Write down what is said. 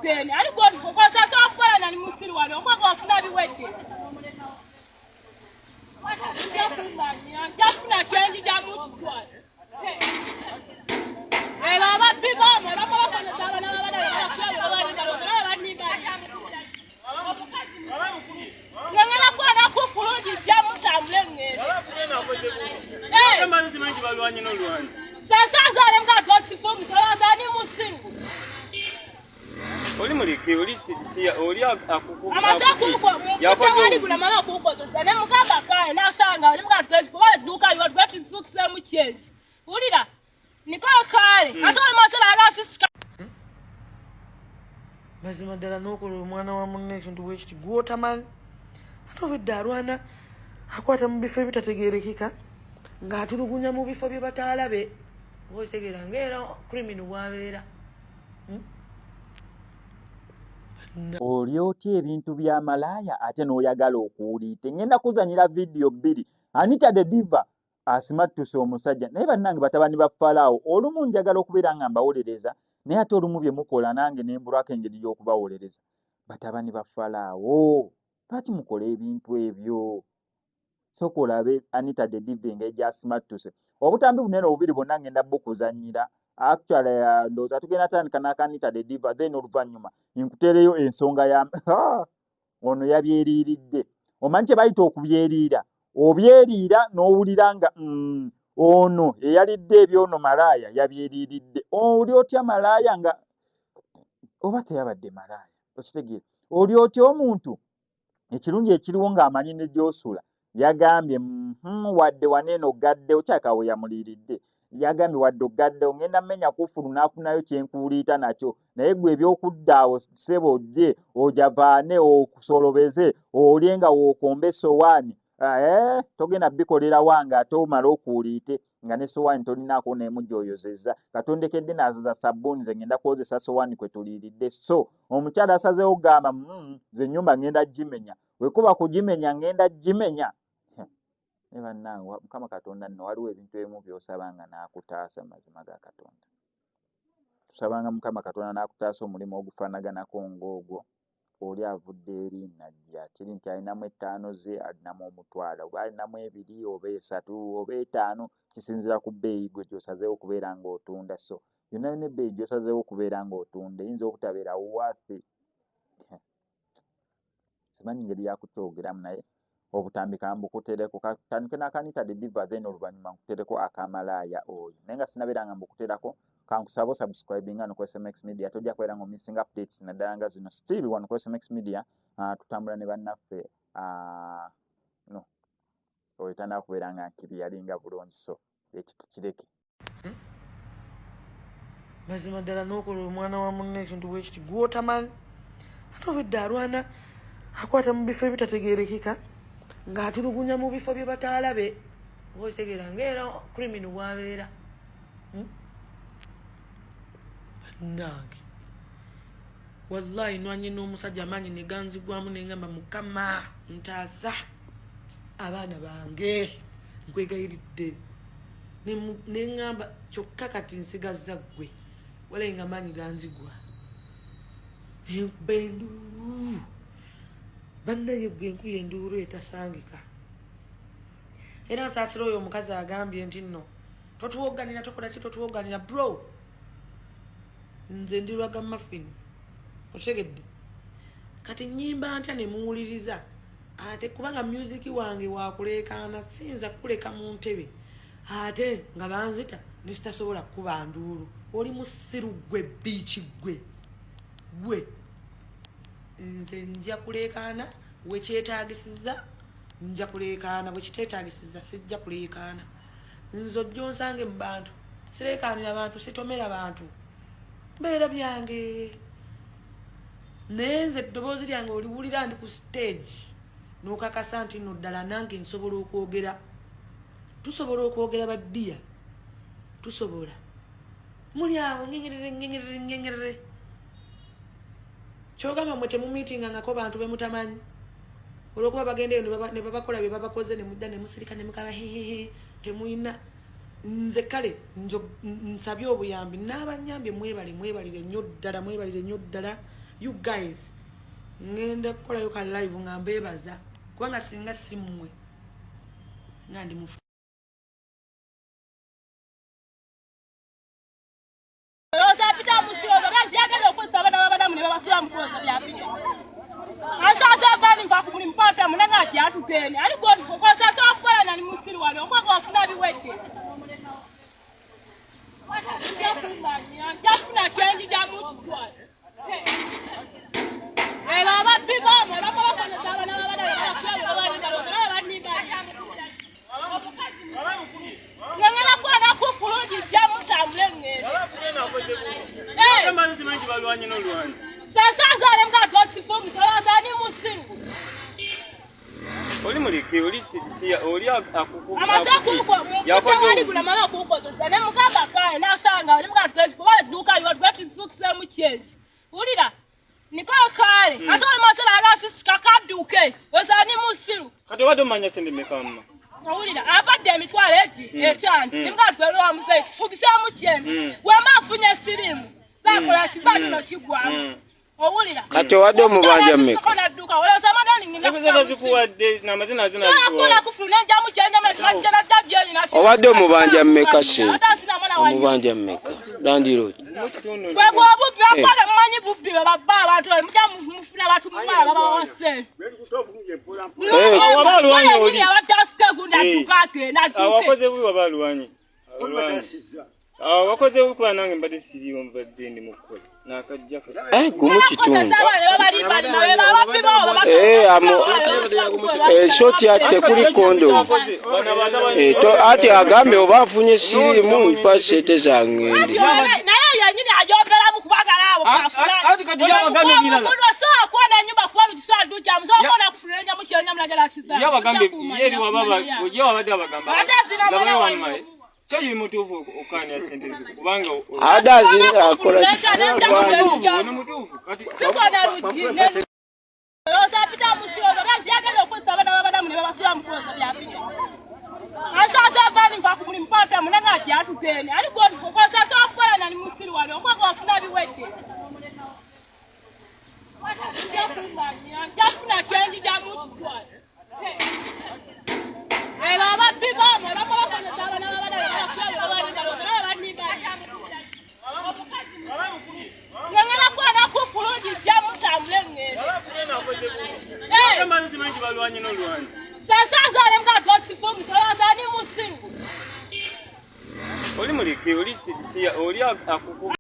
deni ariko kwa sasa kwa na ni musiri wale kwa funa biwete Jafuna change jamu chukwa baba biba baba kwa na sala na baba Ngana kwa na kufuruji jamu tamlenge Kama simanyi balwanyi no lwanyi Sasa zale mga gospel msala ni musiru Oli muliki oli sisia oli akukuba Amasakuko yakoze kuna mala kuko zane mukaba kae nasanga oli mga gospel wale duka you got to fix them change ulira niko kale atole masala alasi mazima dala nokolo mwana wa munne kintu wekiti gwota man atobedde alwana akwata mu bifo ebitategeerekeka ng'atulugunya mu bifo bye bataalabe otegeera ng'era criminal bwabeera oli otya ebintu bya malaya ate n'oyagala okuwuliita ngenda kuzanyira vidiyo bbiri Anita the Diva asimattuse omusajja naye bannange batabani ba Falaawo olumu njagala okubeera nga mbawolereza naye ate olumu bye mukola nange ne mbulako engeri y'okubawolereza batabani ba Falaawo lwaki mukola ebintu ebyo sooka olabe Anita the Diva engeri gy'asimattuse obutambi bunene obubiri bonna ngenda bukuzanyira actually ndowooza tugenda tandika n'Anita the Diva then oluvannyuma nkuteereyo ensonga ya ono yabyeriiridde omanyi kye bayita okubyeriira obyeriira n'owulira nga ono eyalidde ebyono malaaya yabyeriiridde oli otya malaaya nga oba teyabadde malaaya okitegeera oli otya omuntu ekirungi ekiriwo ng'amanyi ne gy'osula yagambye wadde waneeno gadde okyakawe yamuliiridde yagambye wadde ogadde ngenda mmenya kufulu n'afunayo kyenkuuliita nakyo naye gwe ebyokudda awo ssebo ojje ojavaane okusolobeze olye nga wookomba essowaani togenda bikolera wange ate omala okuuliite nga ne sowaani tolinaako neemu gy'oyozezza katondekedde n'azaza sabbuuni ze ngenda kwozesa sowaani kwe tuliiridde so omukyala asazeewo gamba ze ennyumba ngenda gimenya wekuba kugimenya ngenda gimenya ne bannange Mukama Katonda nno waliwo ebintu ebimu by'osabanga n'akutaasa mazima ga Katonda tusabanga Mukama Katonda n'akutaasa omulimu ogufaanaganako ng'ogwo oli avudde eri najja kiri nti alinamu 5 ze alinamu omutwala oba alinamu 2 oba 3 oba 5 kisinziira ku bbeeyi gwe gy'osazeewo okubeera ng'otunda so yonna yonna ebbeeyi gy'osazeewo okubeera ng'otunda eyinza obutabeera waafe simanyi ngeri yakukyogeramu naye obutambika mbukutereko katandike n'Anita the Diva then oluvannyuma nkutereko akamalaaya oyo naye nga sinabeera nga mbukuterako kankusaba subscribing ano ku SMX Media tojja kubeera nga missing updates naddala nga zino still wano ku SMX Media tutambula ne bannaffe no oyo tandika kubeera nga nkiri yalinga bulungi so ekyo tukireke mazima ddala n'okola omwana wa munne ekintu bwekiti gwota man ate obedde alwana akwata mu bifo ebitategeerekeka ng'atulugunya mu bifo bye bataalabe otegeera ng'era criminal bwabeera nange wallahi nwanye n'omusajja amaanyi ne ganzigwamu ne ngamba Mukama ntaasa abaana bange nkwegayiridde ne ngamba kyokka kati nsigazza ggwe walayi nga amaanyi ganzigwa enkuba enduulu bannaye gwe enkuba enduulu etasangika era nsaasira oyo omukazi agambye nti nno totuwoganira tokola ki totuwoganira bro nze ndirwaga muffin otegedde kati nnyimba ntya ne muwuliriza ate kubanga music wange wakuleekaana siyinza kuleka mu ntebe ate nga banzita ne sitasobola kukuba nduulu oli musiru gwe biiki gwe nze nja kuleekaana wekyetaagisiza nja kuleekaana bwekiteetaagisiza sijja kuleekaana nze ojja onsange mu bantu sireekaanira bantu sitomera bantu mbeera byange naye nze eddoboozi lyange oliwulira ndi ku stage n'okakasa nti nno ddala nange nsobola okwogera tusobola okwogera baddiya tusobola muli awo ngenyerere kyogamba mwe temumiitingangako bantu bemutamanyi olwokuba bagendeyo ne babakola bye babakoze ne mudda ne musirika ne mukaba hehehe temuyina nze kale nsabye obuyambi n'abanyambye mwebalire nnyo ddala you guys ngende kukolayo ka live nga mbebaza kubanga singa simmwe singa ndi mufu osapita musiyozo kaziyagala okusa abana babadamu ne babasula mukoza byapita asasa bani mva kumuli mpata munanga ati atutene ali godi kokosasa okukola nali musiri wano okwako wafuna biwedde jafuna kyenji jamukitwala ero ababbibamo bakolakonyesa abana babadala ngengena kwana kufulungi jamutambule ngene sasazale mkagosifungi solasani musiru oli muliki oli sidisiya oli akukuba amasakuko yakoze kuna mala kuko zane mugamba kae nasanga oli mukatwezi kuba duka yo twefisukise muchenji ulira niko kale atole masala agasi kakaduke osani musiru kati wadomanya sende mekama ulira abadde emitwalo egi ekyano nimukatwelo wa muzeyi tufukise muchenji wemafunye sirimu sakola shibatu kigwamu owulira kati wadde omubanja mmeka obadde omubanja mmeka se omubanja mmeka landiro awakoze buli wabalwanyi wakoze bukwa nange mbadde siriwo mbadde ndi mukola nakajja gumu kitundu shoti ate kuli kondo ate agambe oba afunye sirimu mpa sente zange Chali mutufu okanya sente kubanga adazi akola ono mutufu kati kwana rujine osapita musiyozo kaziyagala okusa abana babadamu ne babasula mukoza byapita asasa bani mva kumuli mpata munanga ati atutene ali godi kokosasa okukola nali musiri wano okwako wafuna biwedde jafuna kyenji jamukitwala ero ababbibamo bakolakonyesa abana babadala ngengena kwana kufulungi jamutambule ngene sasazale mkagosifungi solasani musiru oli muliki oli sidisiya oli akukuba